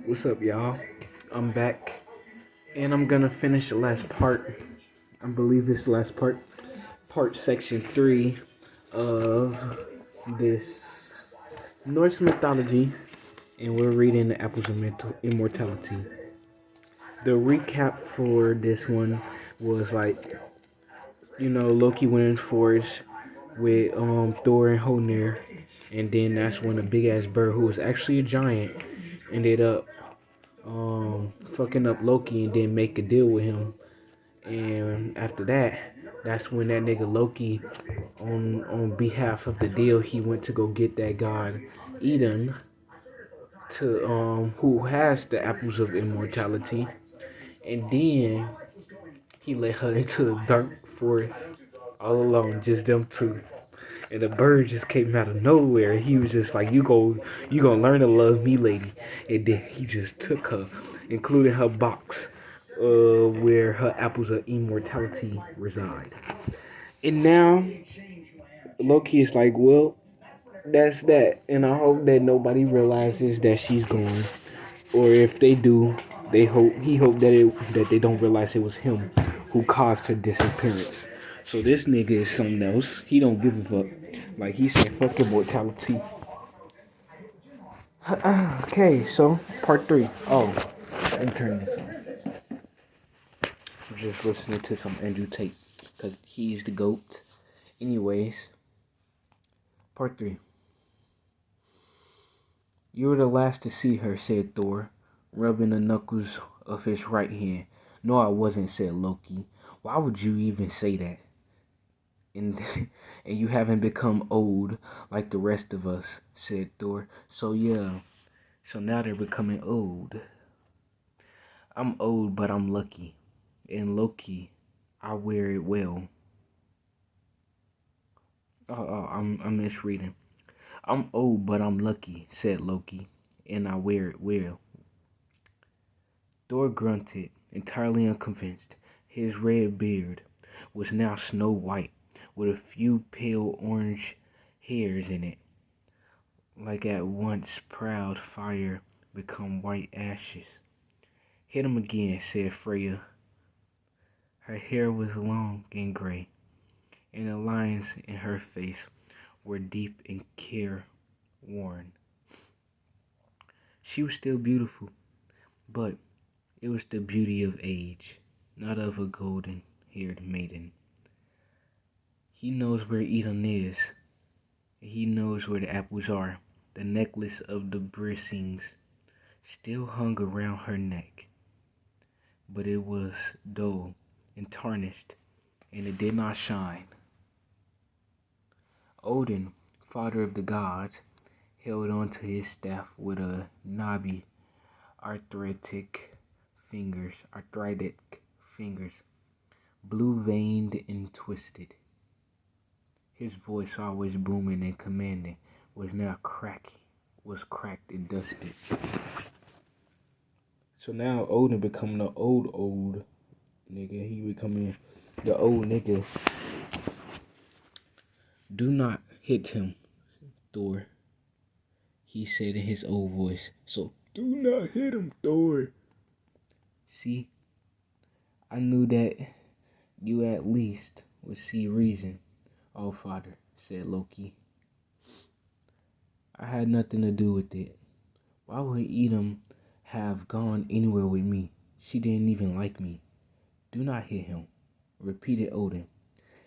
What's up, y'all? I'm back, and I'm gonna finish the last part. I believe it's the last part section 3 of this Norse mythology, and we're reading the Apples of Immortality. The recap for this one was Loki went in forest with Thor and Honir, and then that's when a big ass bird who was actually a giant ended up fucking up Loki and then make a deal with him. And after that, that's when that nigga Loki, on behalf of the deal, he went to go get that god Eden, to who has the apples of immortality, and then he led her into the dark forest all alone, just them two. And the bird just came out of nowhere. He was just like, you gonna learn to love me, lady." And then he just took her, including her box, where her apples of immortality reside. And now Loki is like, well, that's that. And I hope that nobody realizes that she's gone. Or if they do, he hoped that they don't realize it was him who caused her disappearance. So this nigga is something else. He don't give a fuck. Like he said, fuck immortality. Okay, so part 3. Oh, let me turn this on. I'm just listening to some Andrew Tate because he's the GOAT. Anyways, part 3. "You were the last to see her," said Thor, rubbing the knuckles of his right hand. "No, I wasn't," said Loki. "Why would you even say that? And and you haven't become old like the rest of us," said Thor. "So yeah, so now they're becoming old. I'm old, but I'm lucky. And Loki, I wear it well." I'm misreading. "I'm old, but I'm lucky," said Loki, "and I wear it well." Thor grunted, entirely unconvinced. His red beard was now snow white, with a few pale orange hairs in it, like at once proud fire become white ashes. "Hit him again," said Freya. Her hair was long and gray, and the lines in her face were deep and careworn. She was still beautiful, but it was the beauty of age, not of a golden-haired maiden. "He knows where Eden is. He knows where the apples are." The necklace of the bracings still hung around her neck, but it was dull and tarnished, and it did not shine. Odin, father of the gods, held onto his staff with a knobby, arthritic fingers, blue-veined and twisted. His voice, always booming and commanding, was now cracked and dusted. So now Odin becoming the old nigga. He becoming the old nigga. "Do not hit him, Thor," he said in his old voice. "So do not hit him, Thor." "See, I knew that you at least would see reason, All Father," said Loki. "I had nothing to do with it. Why would Edom have gone anywhere with me? She didn't even like me." "Do not hit him," repeated Odin,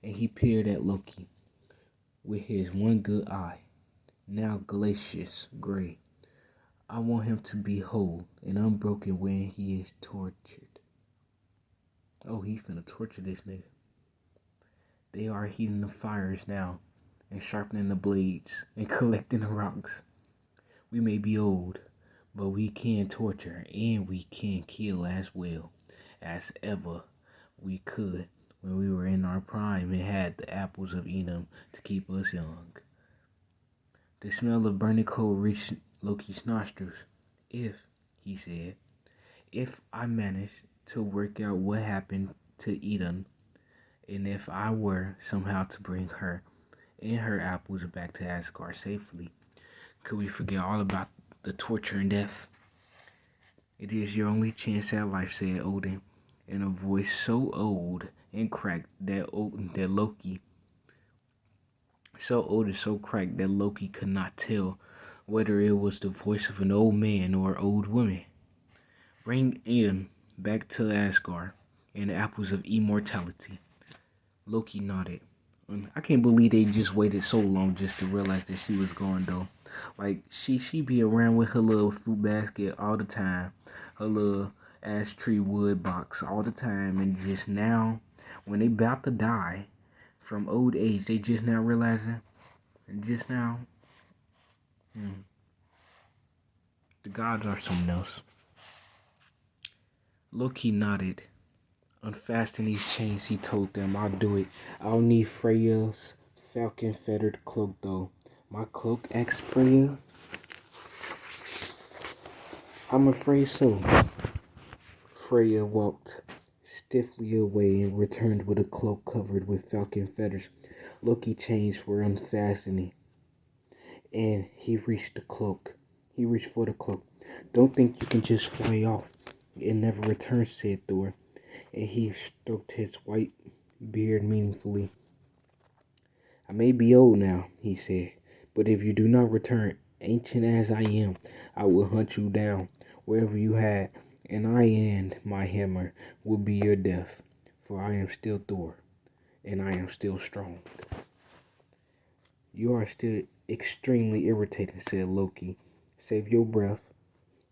and he peered at Loki with his one good eye, now glacious gray. "I want him to be whole and unbroken when he is tortured." Oh, he finna torture this nigga. "They are heating the fires now, and sharpening the blades, and collecting the rocks. We may be old, but we can torture, and we can kill as well as ever we could when we were in our prime and had the apples of Edom to keep us young." The smell of burning coal reached Loki's nostrils. He said, "If I managed to work out what happened to Eden, and if I were somehow to bring her and her apples back to Asgard safely, could we forget all about the torture and death. It is your only chance at life, said Odin, in a voice so old and cracked that Loki, so old and so cracked that Loki could not tell whether it was the voice of an old man or an old woman. Bring Ian back to Asgard and the apples of immortality. Loki nodded. I can't believe they just waited so long just to realize that she was gone though. Like she be around with her little fruit basket all the time, her little ash tree wood box all the time, and just now, when they about to die from old age, they just now realizing, and just now, the gods are something else. Loki nodded. Unfasten these chains, he told them. I'll do it. I'll need Freya's falcon feathered cloak, though. My cloak, asked Freya. I'm afraid so. Freya walked stiffly away and returned with a cloak covered with falcon feathers. Loki chains were unfastening, and he reached the cloak. He reached for the cloak. Don't think you can just fly off and never return, said Thor, and he stroked his white beard meaningfully. I may be old now, he said, but if you do not return, ancient as I am, I will hunt you down wherever you hide, and I and my hammer will be your death, for I am still Thor, and I am still strong. You are still extremely irritating, said Loki. Save your breath,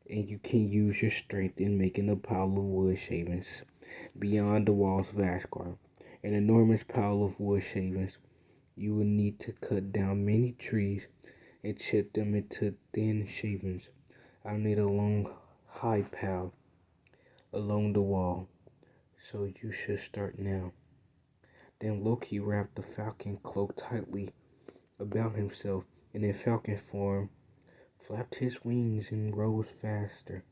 and you can use your strength in making a pile of wood shavings beyond the walls of Asgard. An enormous pile of wood shavings. You will need to cut down many trees and chip them into thin shavings. I'll need a long, high pile along the wall, so you should start now. Then Loki wrapped the falcon cloak tightly about himself, and in falcon form, flapped his wings and rose faster.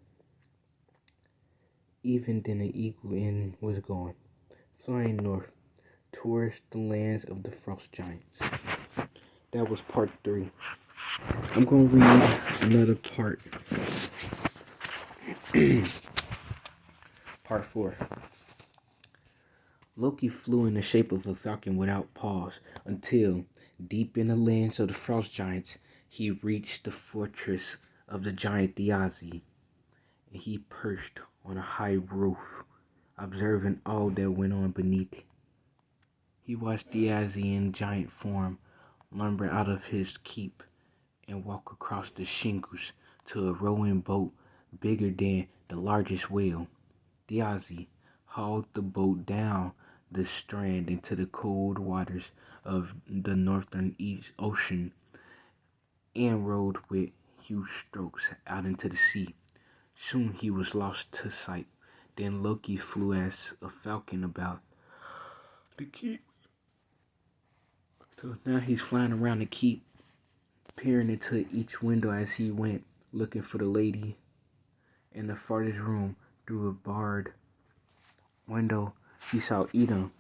Even then the eagle end was gone, flying north towards the lands of the frost giants. That was part 3. I'm going to read another part. Part 4. Loki flew in the shape of a falcon without pause until, deep in the lands of the frost giants, he reached the fortress of the giant Thiazi, and he perched on a high roof, observing all that went on beneath. He watched Thiazi in giant form lumber out of his keep and walk across the shingles to a rowing boat bigger than the largest whale. Thiazi hauled the boat down the strand into the cold waters of the northern ocean and rowed with huge strokes out into the sea. Soon he was lost to sight. Then Loki flew as a falcon about the keep. So now he's flying around the keep, peering into each window as he went, looking for the lady in the farthest room. Through a barred window, he saw Edom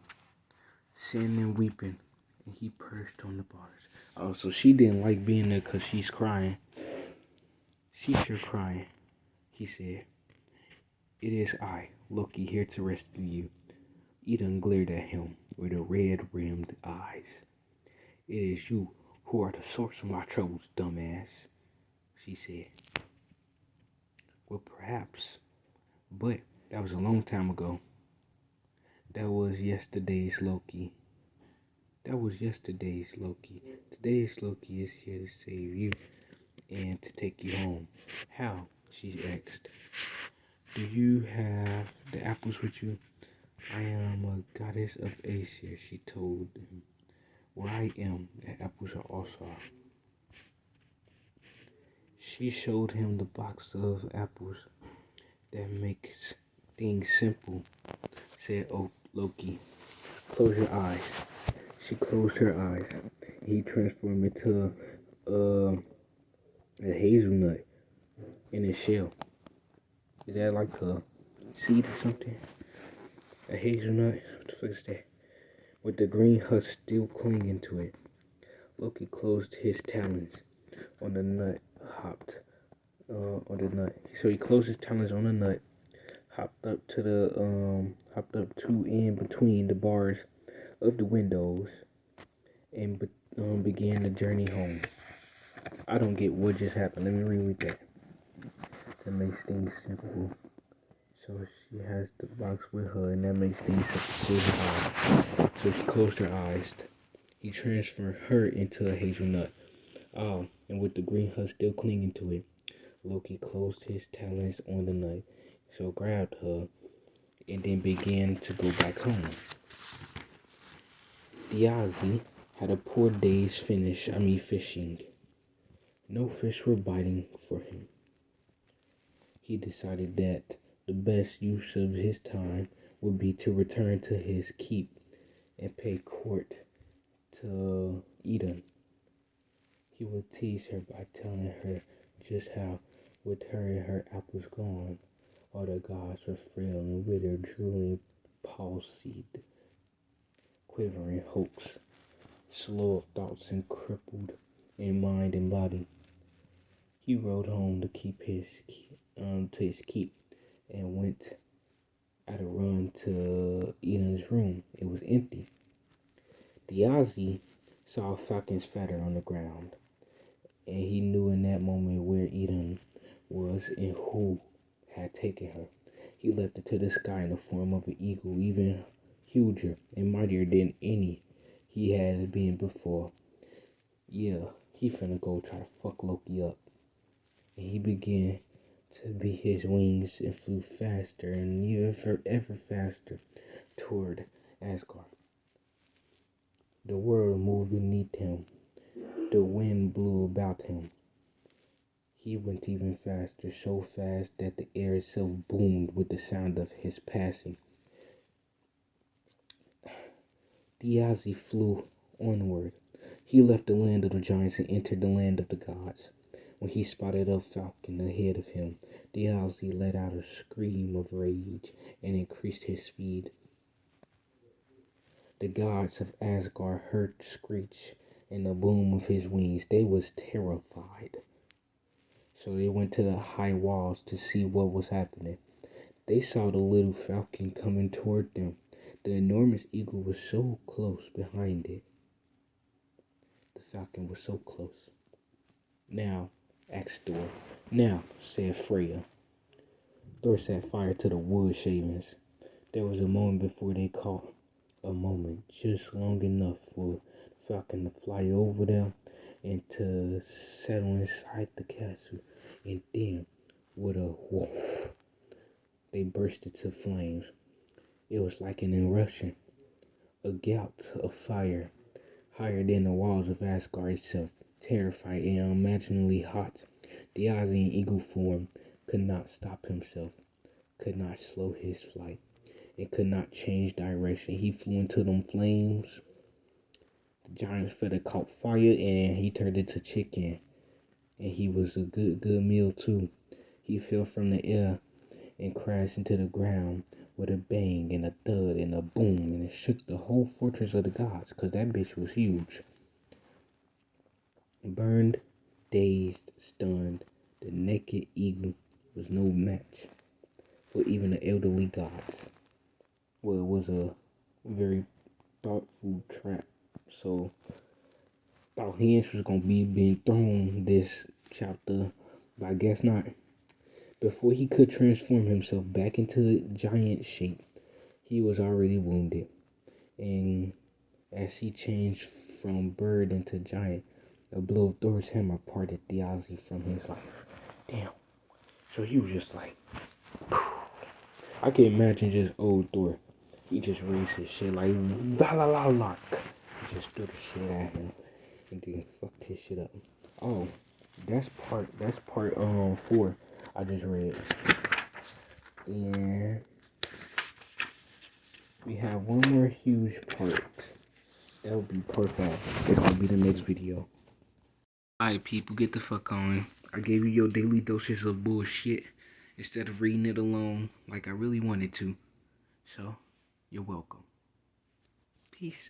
sitting and weeping, and he perched on the bars. Oh, so she didn't like being there because she's crying. She's sure crying, he said. It is I, Loki, here to rescue you. Edom glared at him with her red-rimmed eyes. It is you who are the source of my troubles, dumbass, she said. Well, perhaps, but that was a long time ago. That was yesterday's Loki. Today's Loki is here to save you and to take you home. How? She asked. Do you have the apples with you? I am a goddess of Asia, she told him. Where I am, the apples are also. She showed him the box of apples. That makes things simple, said Loki. Close your eyes. She closed her eyes. He transformed into a hazelnut in a shell. Is that like a seed or something? A hazelnut? What the fuck is that? With the green husk still clinging to it. Loki closed his talons on the nut, hopped on the nut. So he closed his talons on the nut, hopped up to in between the bars of the windows, and began the journey home. I don't get what just happened. Let me reread that. That makes things simple. So she has the box with her, and that makes things simple. So she closed her eyes. He transferred her into a hazelnut. Oh, and with the green husk still clinging to it, Loki closed his talons on the nut, so grabbed her, and then began to go back home. Diazi had a poor day's fishing. No fish were biting for him. He decided that the best use of his time would be to return to his keep and pay court to Eden. He would tease her by telling her just how, with her and her apples gone, all the gods were frail and withered, drooling, palsied, quivering hopes, slow of thoughts and crippled in mind and body. He rode home to his keep and went at a run to Eden's room. It was empty. Diazi saw a falcon's feather on the ground, and he knew in that moment where Eden was and who had taken her. He leapt into the sky in the form of an eagle, even huger and mightier than any he had been before. Yeah, he finna go try to fuck Loki up. And he began to beat his wings and flew faster and ever faster toward Asgard. The world moved beneath him. The wind blew about him. He went even faster, so fast that the air itself boomed with the sound of his passing. Diazi flew onward. He left the land of the giants and entered the land of the gods. When he spotted a falcon ahead of him, Diazi let out a scream of rage and increased his speed. The gods of Asgard heard the screech and the boom of his wings. They was terrified. So they went to the high walls to see what was happening. They saw the little falcon coming toward them. The enormous eagle was so close behind it. The falcon was so close. Now, asked Thor. Now, said Freya. Thor set fire to the wood shavings. There was a moment before they caught. A moment, just long enough for the falcon to fly over them and to settle inside the castle. And then, with a whoosh, they burst into flames. It was like an eruption, a gout of fire, higher than the walls of Asgard itself, terrified and unimaginably hot. The Ozian eagle form could not stop himself, could not slow his flight, and could not change direction. He flew into them flames. The giant's feather caught fire and he turned into chicken. And he was a good meal too. He fell from the air and crashed into the ground with a bang and a thud and a boom, and it shook the whole fortress of the gods, because that bitch was huge. Burned, dazed, stunned, the naked eagle was no match for even the elderly gods. Well, it was a very thoughtful trap, so thought hands was gonna be being thrown this chapter, but I guess not. Before he could transform himself back into giant shape, he was already wounded. And as he changed from bird into giant, a blow of Thor's hammer parted Diazi from his life. Damn. So he was just like, I can imagine just old Thor. He just raised his shit like, Valalalak. He just threw the shit at him and then fucked his shit up. Oh, that's part 4 I just read. And we have one more huge part. That will be part 5. It's gonna be the next video. Alright, people, get the fuck on. I gave you your daily doses of bullshit instead of reading it alone like I really wanted to. So, you're welcome. Peace.